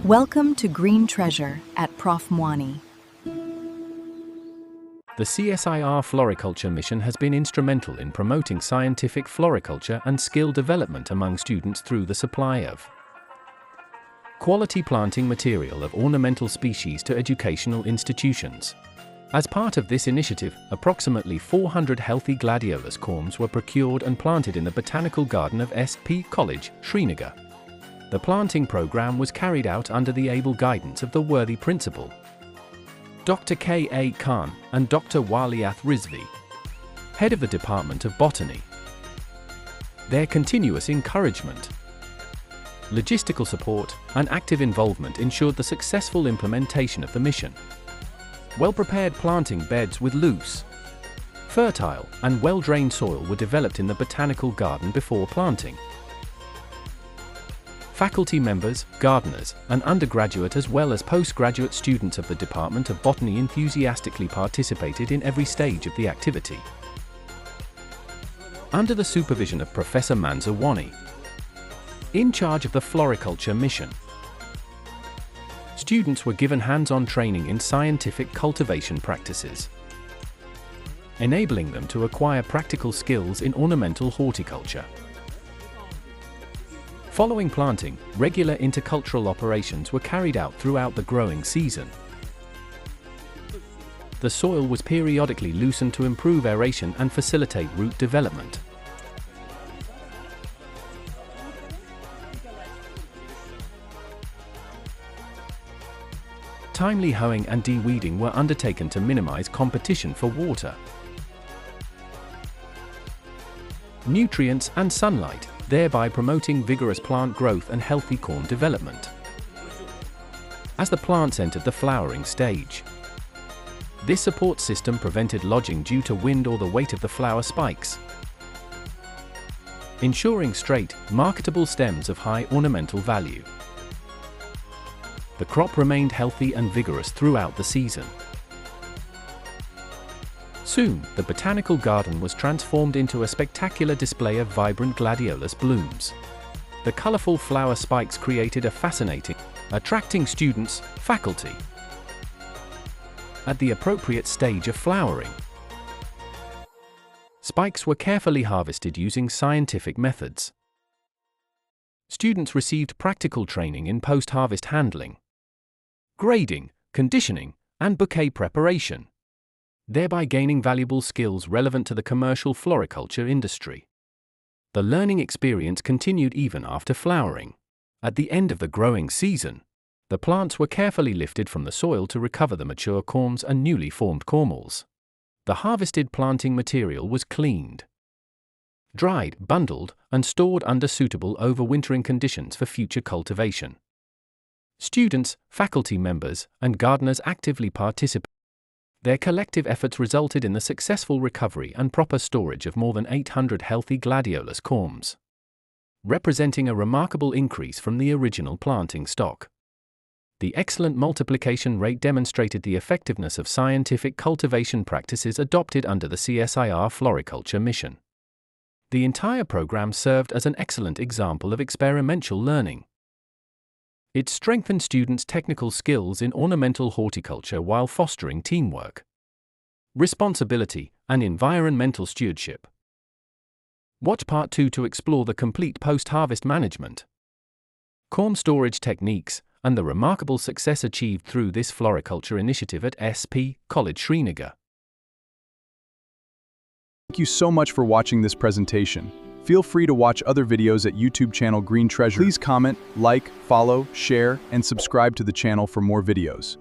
Welcome to Green Treasure at Prof. Mwani. The CSIR Floriculture Mission has been instrumental in promoting scientific floriculture and skill development among students through the supply of quality planting material of ornamental species to educational institutions. As part of this initiative, approximately 400 healthy Gladiolus corms were procured and planted in the Botanical Garden of SP College, Srinagar. The planting program was carried out under the able guidance of the worthy principal, Dr. K.A. Khan, and Dr. Waliath Rizvi, head of the Department of Botany. Their continuous encouragement, logistical support, and active involvement ensured the successful implementation of the mission. Well-prepared planting beds with loose, fertile, and well-drained soil were developed in the botanical garden before planting. Faculty members, gardeners, and undergraduate as well as postgraduate students of the Department of Botany enthusiastically participated in every stage of the activity. Under the supervision of Professor Mansa Wani, in charge of the Floriculture Mission, students were given hands-on training in scientific cultivation practices, enabling them to acquire practical skills in ornamental horticulture. Following planting, regular intercultural operations were carried out throughout the growing season. The soil was periodically loosened to improve aeration and facilitate root development. Timely hoeing and de-weeding were undertaken to minimize competition for water, nutrients, and sunlight, thereby promoting vigorous plant growth and healthy corm development. As the plants entered the flowering stage, this support system prevented lodging due to wind or the weight of the flower spikes, ensuring straight, marketable stems of high ornamental value. The crop remained healthy and vigorous throughout the season. Soon, the botanical garden was transformed into a spectacular display of vibrant gladiolus blooms. The colorful flower spikes created a fascinating, attracting students, faculty. At the appropriate stage of flowering, spikes were carefully harvested using scientific methods. Students received practical training in post-harvest handling, grading, conditioning, and bouquet preparation, thereby gaining valuable skills relevant to the commercial floriculture industry. The learning experience continued even after flowering. At the end of the growing season, the plants were carefully lifted from the soil to recover the mature corms and newly formed cormals. The harvested planting material was cleaned, dried, bundled, and stored under suitable overwintering conditions for future cultivation. Students, faculty members, and gardeners actively participated. Their collective efforts resulted in the successful recovery and proper storage of more than 800 healthy Gladiolus corms, representing a remarkable increase from the original planting stock. The excellent multiplication rate demonstrated the effectiveness of scientific cultivation practices adopted under the CSIR Floriculture Mission. The entire program served as an excellent example of experiential learning. It strengthened students' technical skills in ornamental horticulture while fostering teamwork, responsibility, and environmental stewardship. Watch Part 2 to explore the complete post-harvest management, corm storage techniques, and the remarkable success achieved through this floriculture initiative at SP College Srinagar. Thank you so much for watching this presentation. Feel free to watch other videos at YouTube channel Green Treasure. Please comment, like, follow, share, and subscribe to the channel for more videos.